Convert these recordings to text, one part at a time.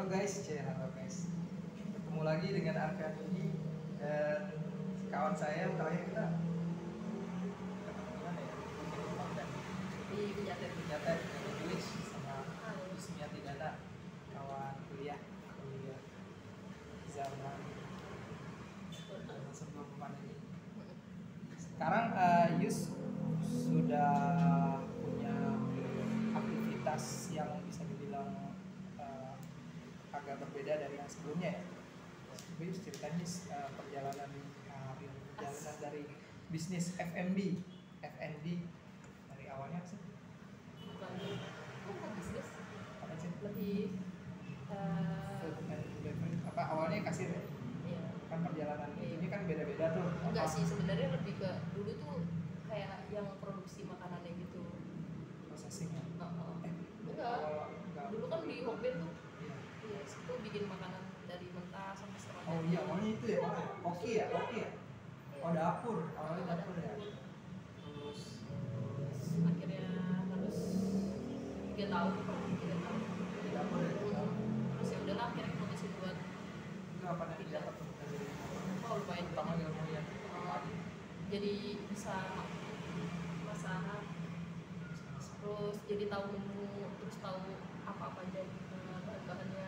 Halo guys. Ketemu lagi dengan Arkan ini dan kawan saya terakhir kita ketemu di mana ya? Di Pejaten. Pejaten, Julis sama Yusmiati Dana, kawan kuliah zaman sebelum pandemi. Sekarang Yus sudah punya aktivitas yang bisa dibilang agak berbeda dari yang sebelumnya ya. Yus ceritain perjalanan dari bisnis F&B dari awalnya sih. Bukan bisnis, Apa sih? lebih Apa awalnya kasir ya? ya. Kan perjalanan Iya. ini kan beda-beda tuh. Enggak Apa sih, sebenarnya lebih ke dulu tuh kayak yang produksi makanannya gitu. prosesingnya? Enggak. Enggak. Dulu kan di Hokben tuh, Iya. iya, itu bikin makanan dari mentah sampai setengah. Oh iya, awalnya itu ya, Pak. Oke ya. Oh dapur, awalnya dapur ya. Terus Akhirnya harus 3 tahun, di dapur ya. terus ya udahlah akhirnya putusin buat Itu apa yang didapat tuh dari lumayan pertama banyak. ilmu yang Jadi bisa masak, terus jadi tahu menu, terus tahu apa aja bahan-bahannya,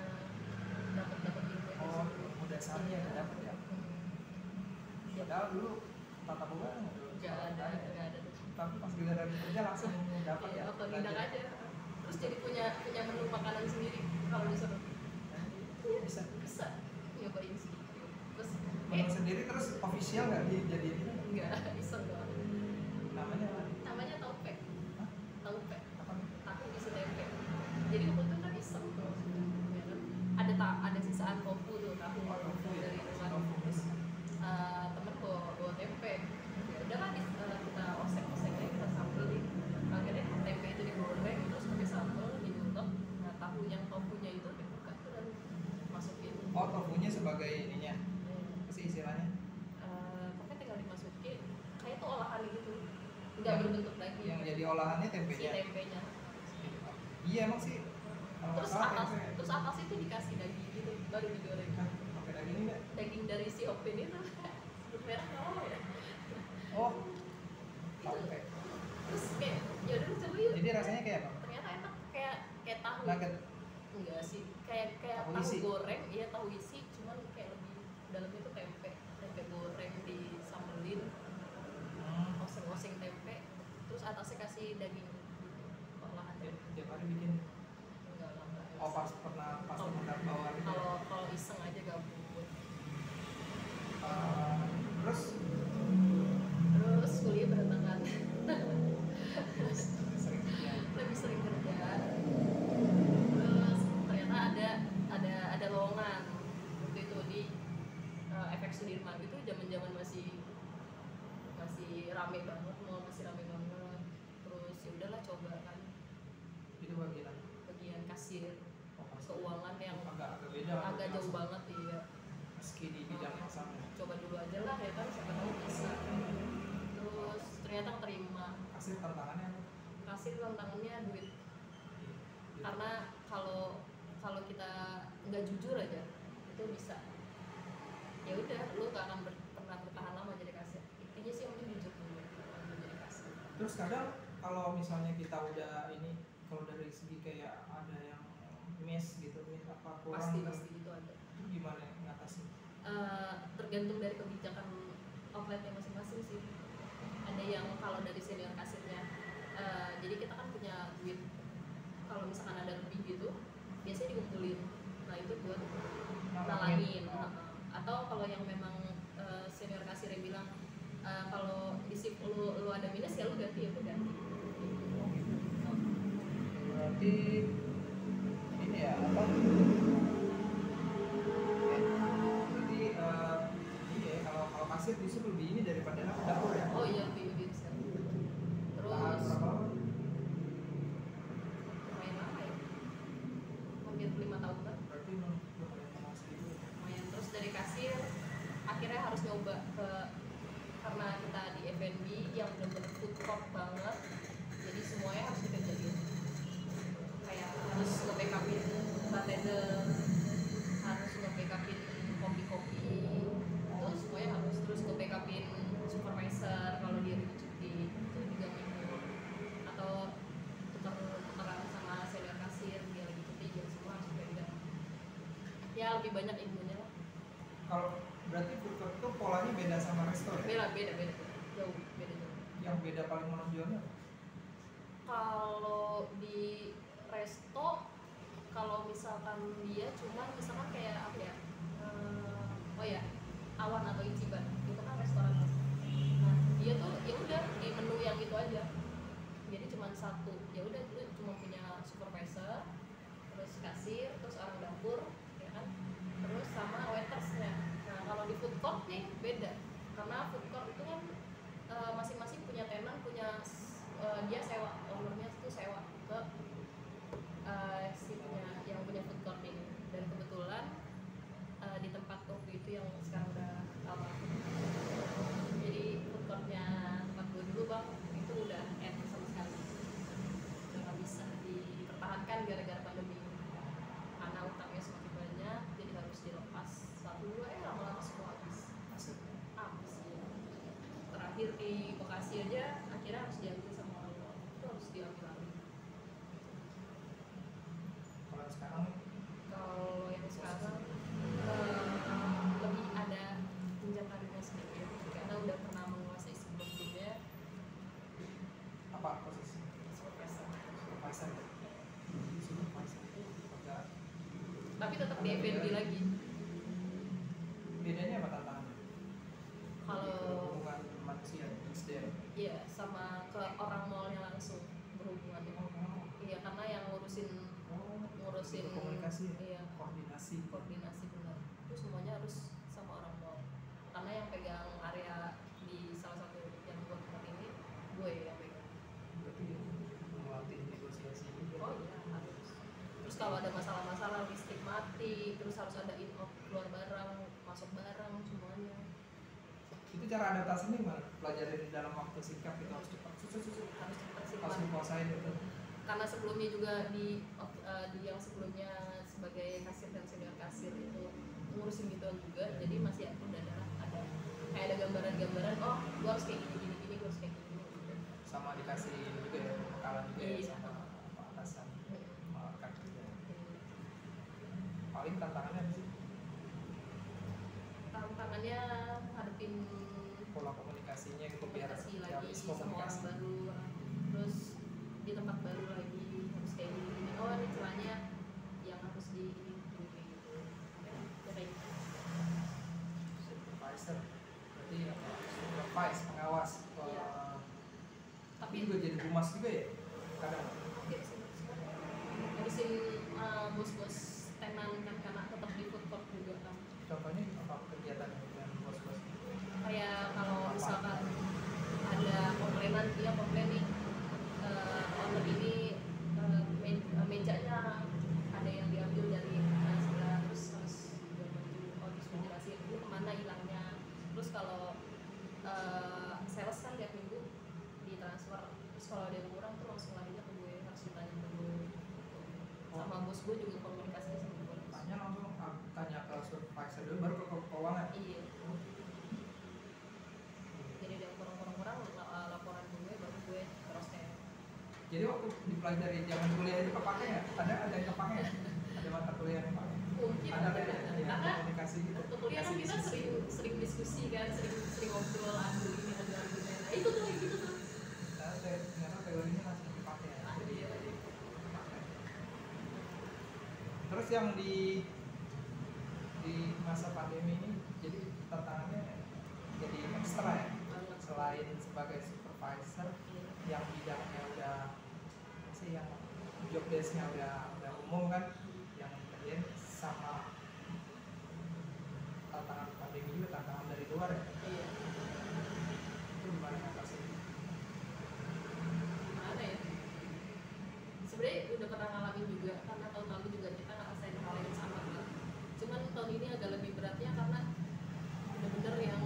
dapat ilmu dari oh situ. ilmu dasarnya Iya. dapat ya. Ya, Padahal dulu tata boga nggak ada. tapi pas giliran kerja langsung dapat Iya, ya. otodidak aja. Terus jadi punya menu makanan sendiri kalau disuruh. Bisa nyobain sih. Terus Menu sendiri terus official nggak dijadiin itu? enggak iseng doang. Namanya apa? Namanya taupe. Hah? Taupe. Apa? Tahu isi tempe. Jadi kebetulan kan iseng tuh. Ya kan? Ada sisaan tofu tuh, tahu Oh, tofu ya. dari rumah. Tofu. Terus temen bawa tempe. Ya udahlah kita oseng-oseng aja, kita sambelin. Akhirnya tempe itu digoreng terus pakai sambal diulek. Nah, tahu yang tofunya itu dibuka tuh dan masukin. Oh tofunya sebagai ininya, apa sih istilahnya? Pokoknya tinggal dimasukin. Kayak itu olahan gitu. Enggak Yang- berbentuk daging. Yang jadi olahannya Si tempenya. tempenya. Iya emang sih. Kalau nggak salah tempe. Terus atas itu dikasih daging gitu, baru digoreng. Hah, pakai daging enggak? Daging dari si Opin itu sebut merah apa ya? Oh, Itu. tempe. Terus kayak ya udah coba yuk. Jadi rasanya kayak apa? Ternyata enak, kayak tahu. Nugget. Enggak sih, kayak Tahu tahu isi. goreng, iya tahu isi, cuman kayak lebih dalamnya itu tempe goreng disambelin, oseng-oseng tempe, terus atasnya kasih daging olahan. Tiap hari bikin. Enggak lama. Oh pas teman bawa gitu. Kalau iseng aja gabung. Terus Terus kuliah berantakan. sering kerja. Lebih sering kerja. Terus ternyata ada lowongan waktu itu di FX Sudirman. Itu zaman masih rame banget, masih rame banget. Terus ya udahlah coba kan, Itu bagian bagian kasir apa? keuangan yang agak beda. agak jauh banget ya. Meski di bidang yang sama. Coba dulu aja lah ya kan, siapa tahu bisa. Terus ternyata terima. Kasih tantangannya apa? Kasir tantangannya duit. Karena kalau kita nggak jujur aja itu bisa, ya udah lu gak akan pernah bertahan lama jadi kasir. Intinya sih yang penting jujur dulu kalau jadi kasir. Terus kadang kalau misalnya kita udah ini, kalau dari segi kayak ada yang mes gitu, mes apa kurang Pasti itu ada. itu gimana ngatasin? Tergantung dari kebijakan outletnya masing-masing sih. Ada yang kalau dari senior kasirnya, jadi kita kan punya duit, kalau misalkan ada lebih gitu biasanya dikumpulin, nah itu buat nalangin. Atau kalau yang memang senior kasirnya bilang kalau di shift lu ada minus ya lu ganti, ya udah ganti. Berarti ini ya apa? Berarti ini ya kalau kasir justru lebih ini daripada dapur ya? Oh iya, lebih bisa. Tahan Terus berapa lama? lumayan lama ya, hampir 5 tahun kan. Berarti lumayan lama segitu. Lumayan. Terus dari kasir akhirnya harus nyoba karena kita di F&B yang benar-benar food court banget, jadi semuanya harus dikerjain. Kayak harus nge-backupin bartender, ya lebih banyak ilmunya lah. Kalau berarti food court itu polanya beda sama resto ya? Beda jauh. Yang beda paling menonjolnya apa? Kalau di resto, kalau misalkan dia cuma misalkan kayak apa ya, oh ya, Awan atau Ichiban itu kan restoran. Nah dia tuh ya udah di menu yang itu aja, jadi cuma satu, ya udah itu cuma punya supervisor, terus kasir, terus orang dapur, ya kan, terus sama waitersnya. Nah kalau di food court nih beda, karena food court itu kan masing-masing punya tenan, punya dia sewa, ownernya itu sewa ke si yang punya food court ini. Dan kebetulan di tempat waktu itu yang sekarang udah lama, jadi food courtnya tempat gue dulu bang itu udah end sama sekali, udah nggak bisa dipertahankan gara-gara pandemi karena utangnya semakin banyak, jadi harus dilepas satu dua, lama-lama semua habis ya. Terakhir di Bekasi aja akhirnya harus diambil sama orang tua, itu harus diambil alih. Kalau sekarang Kalau yang sekarang lebih ada jenjang karirnya sedikit karena udah pernah menguasai sebelumnya apa posisi? supervisor. Supervisor ya? Supervisor enggak. Tapi tetap di F&B lagi. Bedanya apa tantangannya? Kalau Hubungan manusia SDM. iya sama ke orang mallnya langsung berhubungan. Iya karena yang ngurusin komunikasi, iya, koordinasi benar. Itu semuanya harus sama orang mall. Karena yang pegang area di salah satu yang gue tempat ini gue yang pegang. berarti melatih negosiasi juga. Oh iya harus. Terus kalau ada masalah-masalah listrik mati, terus harus ada in out, keluar barang, masuk barang, semuanya. Itu cara adaptasinya gimana? Pelajarin dalam waktu singkat itu harus cepat, Harus cepat sih. harus dikuasain itu. Karena sebelumnya juga di yang sebelumnya sebagai kasir dan senior kasir itu ngurusin gituan juga, jadi masih udah ada kayak ada gambaran-gambaran, oh gua harus kayak gini, gua harus kayak gini gitu. Sama dikasih juga ya pembekalan juga ya Iya. sama atasan rekan kerja. Paling tantangannya apa sih? Tantangannya hadapin Pola komunikasinya gitu biar komunikasi biar lagi bisa sama orang komunikasi. baru, terus di tempat baru lagi harus kayak gini, oh ini celahnya yang harus di ini gitu ya kayak gitu. Supervisor berarti apa? Supervise, pengawas. Iya. Tapi juga jadi humas juga ya kadang. Oke sih, ngurusin bos-bos tenan kan karena tetap di food court juga kan. Contohnya apa kegiatan dengan bos-bos? Kayak kalau misalkan ada komplainan, dia komplain nih, owner ini mejanya ada yang diambil dari sebelah, terus harus juga bantu jelasin itu kemana hilangnya. Terus kalau sales kan tiap minggu ditransfer, terus kalau ada yang kurang tuh langsung larinya ke gue, harus ditanya ke gue. Sama bos gue juga komunikasinya sama gue. Tanya langsung tanya ke supervisor dulu baru ke keuangan. Iya. Jadi ada yang kurang laporan gue, baru gue terus kayak. Jadi waktu dipelajari zaman kuliah itu kepake ya? Ada yang kepake ya? Ada mata kuliah yang kepake? Mungkin Ada ada. ya, Karena komunikasi gitu. waktu kuliah kan kita sering diskusi kan, sering ngobrol, adu ini, adu argumen. Nah, itu tuh kayak gitu tuh. Ternyata teorinya masih dipakai ya. Jadi Iya. dipakai. Terus yang di masa pandemi ini jadi tantangannya jadi ekstra ya. Banget. Selain sebagai supervisor Iya. yang bidangnya udah sih yang job desk-nya udah umum kan, yang kerjain sama tantangan pandemi juga, tantangan dari luar ya. Iya. Itu gimana ngatasin? Mana ya? Sebenarnya udah pernah ngalamin juga, karena tahun lalu juga kita ngerasain hal yang sama kan. Cuman tahun ini agak lebih beratnya karena bener-bener yang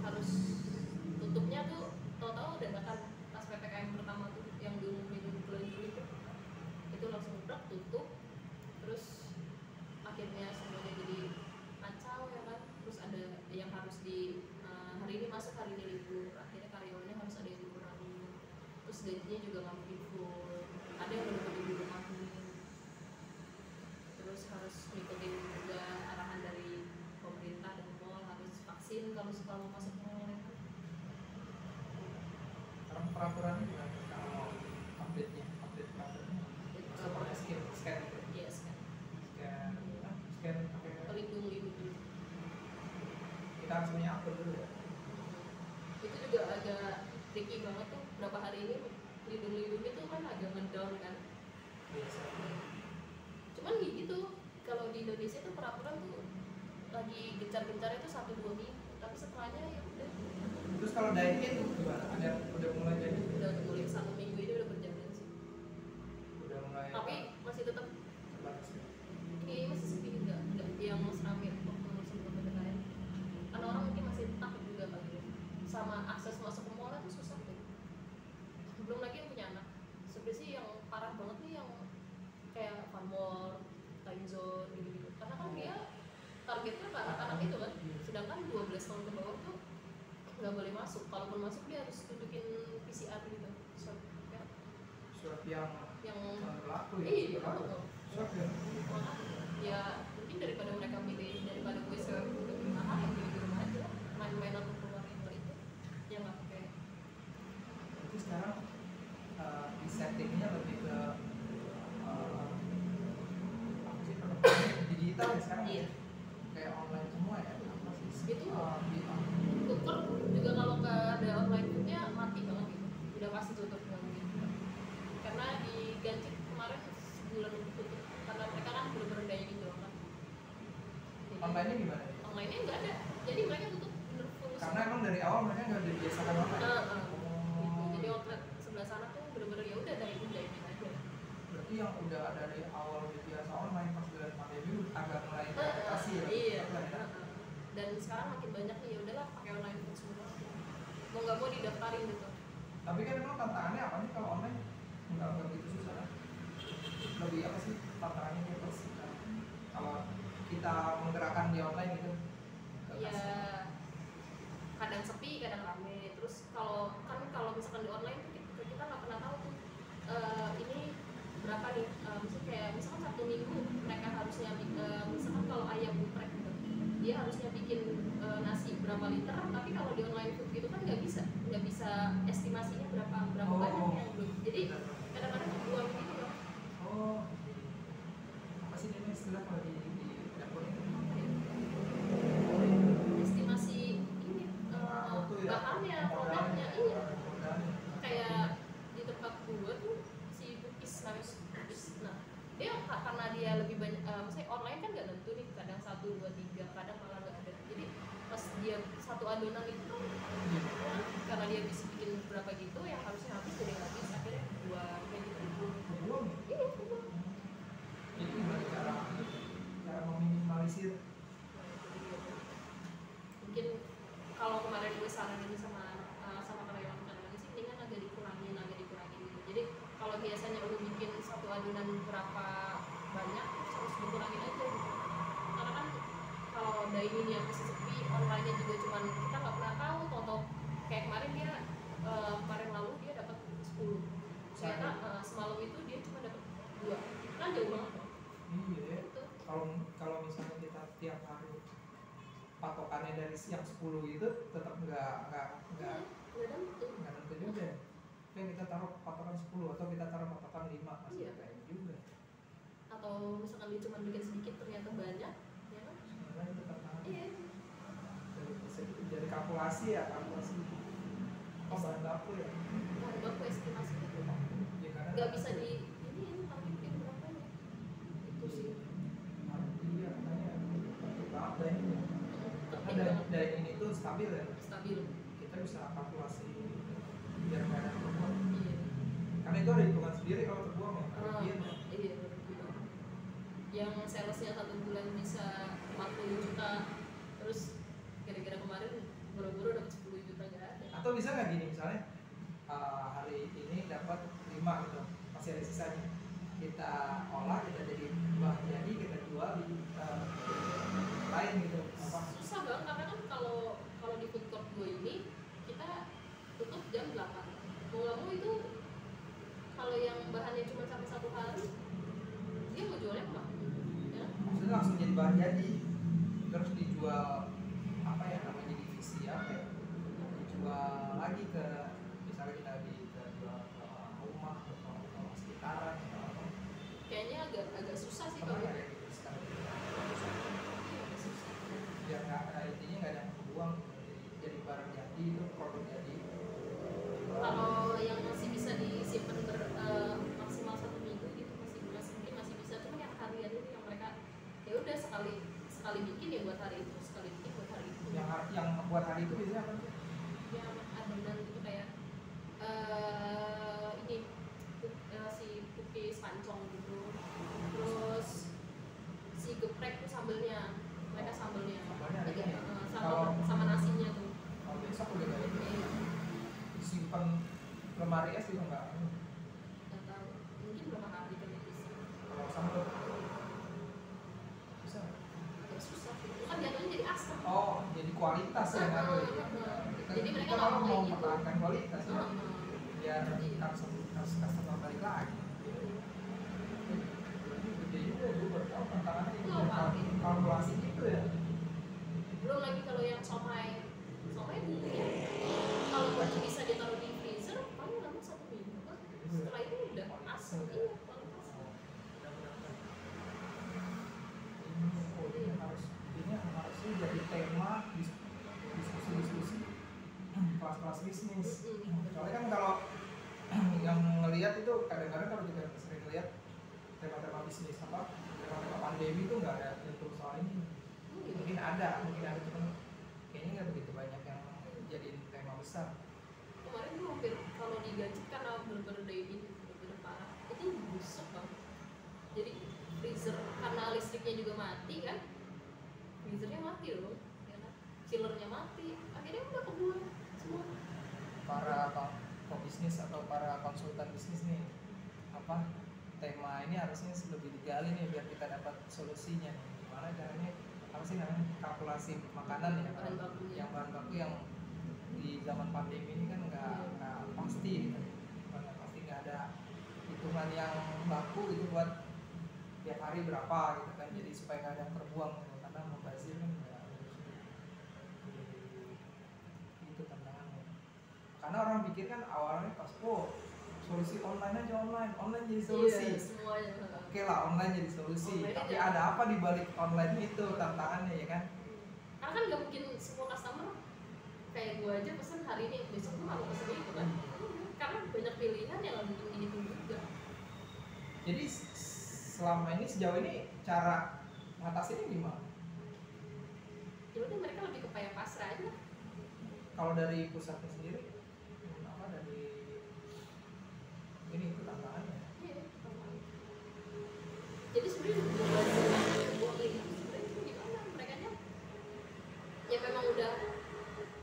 harus tutupnya tuh tahu-tahu dadakan pas PPKM pertama tuh yang diumumin bulan Juli itu langsung berat tutup, terus akhirnya semuanya jadi kacau ya kan. Terus ada yang harus peraturannya gimana kalau update-nya, update peraturannya seperti scan gitu. Iya, scan. Scan pakai Pelindung kita harus punya upload dulu ya. Itu juga agak tricky banget tuh. Berapa hari ini lindung itu kan agak ngedown kan. Biasa. Cuman gitu, kalau di Indonesia tuh peraturan tuh lagi gencar-gencar itu 1-2 minggu, tapi setelahnya ya udah. Terus kalau dine-in gimana? Ada udah mulai jadi? Udah mulai 1 minggu ini udah berjalan sih. Udah mulai. Tapi masih tetap terbatas ya. ini masih sepi, enggak yang seramai waktu sebelum PPKM. Karena orang mungkin masih takut juga kali ya. Sama akses masuk ke mall tuh susah deh. Belum lagi yang punya anak. Sebenarnya sih yang parah banget nih yang kayak Fun Mall, Time Zone gitu-gitu. Karena kan dia targetnya ke anak-anak itu kan. Sedangkan 12 tahun ke bawah tuh nggak boleh masuk. Kalaupun masuk dia harus tunjukin PCR gitu. Surat yang berlaku ya. Iya, berlaku. Surat ya. Ya mungkin daripada mereka milih daripada gue sewa lebih mahal yang di rumah aja main-main atau keluar itu yang nggak pakai. Itu sekarang di settingnya lebih ke apa sih perkembangan digital ya sekarang. Iya. Kayak online semua ya. Apa sih? Itu tuker juga kalau nggak ada online foodnya mati banget gitu, udah pasti tutup banget gitu. Karena diganti kemarin sebulan tutup karena mereka kan bener-bener daya gitu kan. Online-nya gimana? Online-nya nggak ada, jadi mereka tutup bener full. Karena emang dari awal mereka nggak dibiasakan online. Gitu. Jadi outlet sebelah sana tuh bener-bener ya udah dari aja. Berarti yang udah dari awal biasa online pas bulan pandemi agak mulai adaptasi ya. Iya. Dan sekarang makin banyak nih, ya udahlah pakai online food semua. Mau nggak mau didaftarin gitu. Tapi kan emang tantangannya apa sih kalau online? Nggak begitu susah kan? Lebih apa sih tantangannya gitu sih? Kalau kita menggerakkan di online gitu? Ya kadang sepi, kadang rame. Terus kalau misalkan di online tuh kita nggak pernah tahu tuh ini berapa nih. Misalnya kayak misalkan 1 minggu mereka harusnya misalkan kalau ayam geprek gitu, dia harusnya bikin nasi berapa liter, tapi kalau di online food gitu kan nggak bisa estimasinya berapa banyak yang belum. Jadi kadang-kadang kebuang gitu loh. Oh, apa sih ini istilah kalau di dapur itu? Estimasi ini bahannya, produknya, iya. Kayak di tempat gua tuh si Bukis namanya Bukis. Nah, dia karena dia lebih banyak, maksudnya online kan nggak tentu nih, kadang 1, 2, 3, kadang malah nggak ada. Jadi pas dia satu adonan itu tuh, karena dia bisa bikin berapa gitu, yang harusnya habis jadi nggak habis, akhirnya buang kayak gitu. Kebuang? Iya, buang. Itu gimana cara meminimalisir? Mungkin kalau kemarin gue saranin sama karyawan sih mendingan agak dikurangin gitu. Jadi kalau biasanya lu bikin satu adonan berapa banyak, terus harus dikurangin aja gitu. Karena kan kalau dine-in yang masih sepi, online-nya juga cuman kita nggak pernah tahu. Contoh kayak kemarin dia kemarin lalu dia dapat 10. Ternyata semalam itu dia cuma dapat 2. Kan jauh banget dong. Iya. Itu. Kalau misalnya kita tiap hari patokannya dari yang 10 itu tetap nggak tentu juga. Kan kita taruh patokan 10 atau kita taruh patokan 5 masih kayak juga. Atau misalkan dia cuma bikin sedikit ternyata banyak, ya kan? Sebenarnya tetap mahal. Iya. Jadi kalkulasi ya, kalkulasi. Oh, bahan baku ya. Bahan baku estimasi itu Ya, karena nggak bisa di ini targetin berapanya. Itu sih. Iya, makanya penting banget dine-in. Penting Karena banget. dine-in itu stabil ya. Stabil. Kita bisa kalkulasi biar nggak ada terbuang. Iya. Karena itu ada hitungan sendiri kalau terbuang ya. Iya, betul. Yang salesnya 1 bulan bisa 40 juta, terus gara-gara kemarin buru-buru dapat 10 juta nggak ada. Atau bisa nggak gini misalnya hari ini dapat 5 gitu, masih ada sisanya. Kita olah, kita jadi buah jadi, kita jual di lain gitu. Apa? Susah banget karena kan kalau di food court gue ini kita tutup jam 8. Mau nggak mau itu kalau yang bahannya cuma sampai 1 hari dia mau jualnya apa? Ya? Maksudnya langsung jadi bahan jadi, terus dijual apa ya namanya divisi apa ya? Dijual lagi ke misalnya kita di ke sih pernah kalau nggak kayak gitu sekarang? Biar nggak ada intinya nggak ada yang kebuang gitu. Jadi barang jadi itu produk jadi. kalau yang masih bisa disimpan maksimal 1 minggu gitu masih bisa, cuma yang harian itu yang mereka ya udah sekali bikin ya buat hari itu, sekali bikin buat hari itu. Yang buat hari itu biasanya apa sih? Ya adonan gitu kayak ini si cookies pancong gitu, terus si geprek tuh sambelnya, mereka sambelnya Sambalnya ada jadi, ya? sama nasinya tuh. Kalau besok udah kayak gitu. Iya. Simpan lemari es juga nggak? Nggak tahu, mungkin berapa hari kan bisa. Kalau sambal bisa. Agak susah sih, itu kan jatuhnya jadi asam. Oh, jadi kualitas ya ngaruh ya. Jadi mereka kita nggak kalau mau mau kayak gitu. mempertahankan kualitas ya. Biar Iya. customer balik lagi. Gede juga gue baru tahu tantangannya itu kalkulasi gitu ya. Belum lagi kalau yang somai dulu ya, kalau baru bisa ditaruh di freezer paling lama 1 minggu kan, setelah itu udah asam. Iya, kualitas. Ini harusnya jadi tema diskusi kelas-kelas bisnis. Soalnya kan kalau yang ngelihat itu kadang-kadang kalau kita sering lihat tema-tema bisnis tema-tema pandemi itu nggak ada nyentuh soal ini. Mungkin ada cuman kayaknya nggak begitu banyak yang jadiin tema besar. Kemarin gue hampir kalau digaji karena bener-bener ini bener-bener parah, itu busuk bang. Jadi freezer karena listriknya juga mati kan, freezernya mati loh, ya kan? Chillernya mati, akhirnya udah kebuang semua. Para pebisnis atau para konsultan bisnis nih, apa tema ini harusnya lebih digali nih biar kita dapat solusinya nih. Gimana caranya, apa sih namanya, kalkulasi makanan ya, Bahan bakunya. yang bahan baku yang di zaman pandemi ini kan nggak pasti gitu, nggak pasti, nggak ada hitungan yang baku gitu buat tiap hari berapa gitu kan, jadi supaya nggak ada yang terbuang gitu, karena membazir kan nggak itu tantangannya. Karena orang pikir kan awalnya pas solusi online aja, online jadi solusi. Iya, semuanya. Oke lah, online jadi solusi, Online tapi aja. ada apa di balik online itu tantangannya ya kan? Karena kan nggak mungkin semua customer kayak gue aja pesen hari ini, besok gue malu pesen itu kan. Karena banyak pilihan yang nggak mungkin dihitung juga. Jadi selama ini, sejauh ini cara ngatasinnya gimana? Ya udah mereka lebih ke kayak pasrah aja. Kalau dari pusatnya sendiri, apa dari ini itu tantangannya? Iya, teman. Jadi sebenarnya buat ini sebenarnya itu gimana mereka nya? Ya memang udah,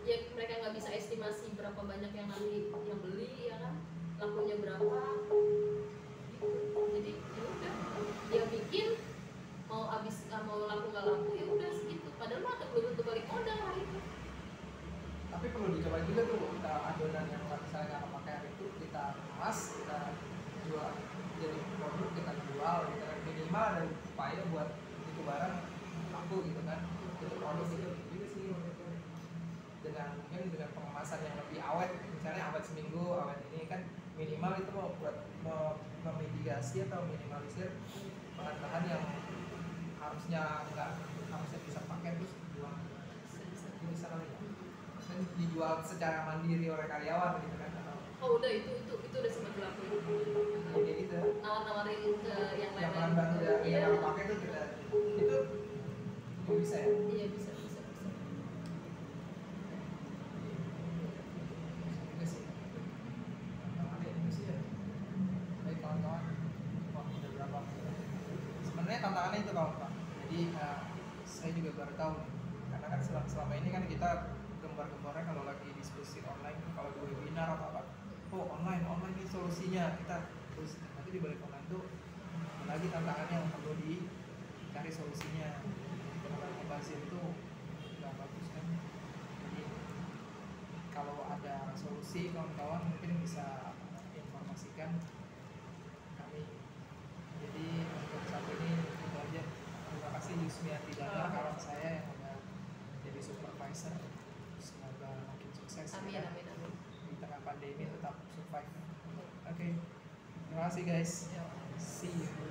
ya mereka nggak bisa estimasi berapa banyak yang nanti yang beli ya kan, lakunya berapa. Gitu. Jadi ya udah, dia bikin mau laku nggak laku ya udah segitu. Padahal mah belum tentu balik modal hari itu. Tapi perlu dicoba juga tuh, kita adonan yang misalnya nggak pakai hari itu kita kemas, kita jual jadi produk, kita jual gitu kan, minimal ada upaya buat itu barang laku gitu kan, itu produk itu juga sih gitu. Mungkin dengan pengemasan yang lebih awet, misalnya awet seminggu, awet ini kan minimal itu mau buat memitigasi atau minimalisir bahan-bahan yang harusnya bisa pakai terus dibuang. Itu bisa kali ya, dan dijual secara mandiri oleh karyawan gitu kan, atau Oh udah itu udah sempat dilakuin. kayak gitu. Nawar-nawarin ke yang Yang lain. bahan baku Iya. yang pakai itu kita itu bisa ya. Iya bisa. Juga sih. Tantangannya itu sih ya. Baik kawan-kawan, wah udah berapa? Sebenarnya tantangannya itu kawan-kawan. Jadi saya juga baru tahu nih, karena kan selama ini kan kita gembar-gembornya kalau lagi diskusi online, kalau di webinar atau apa, online ini solusinya, kita terus nanti di balik online tuh lagi tantangannya yang perlu dicari solusinya. Kalau ngebahasnya itu nggak bagus kan. Jadi kalau ada solusi kawan-kawan mungkin bisa informasikan kami. Jadi untuk saat ini itu aja. Terima kasih Yusmiati Dana, kawan saya yang udah jadi supervisor. Semoga makin sukses. Amin. Di tengah pandemi tetap survive. Oke. Terima kasih guys. See you.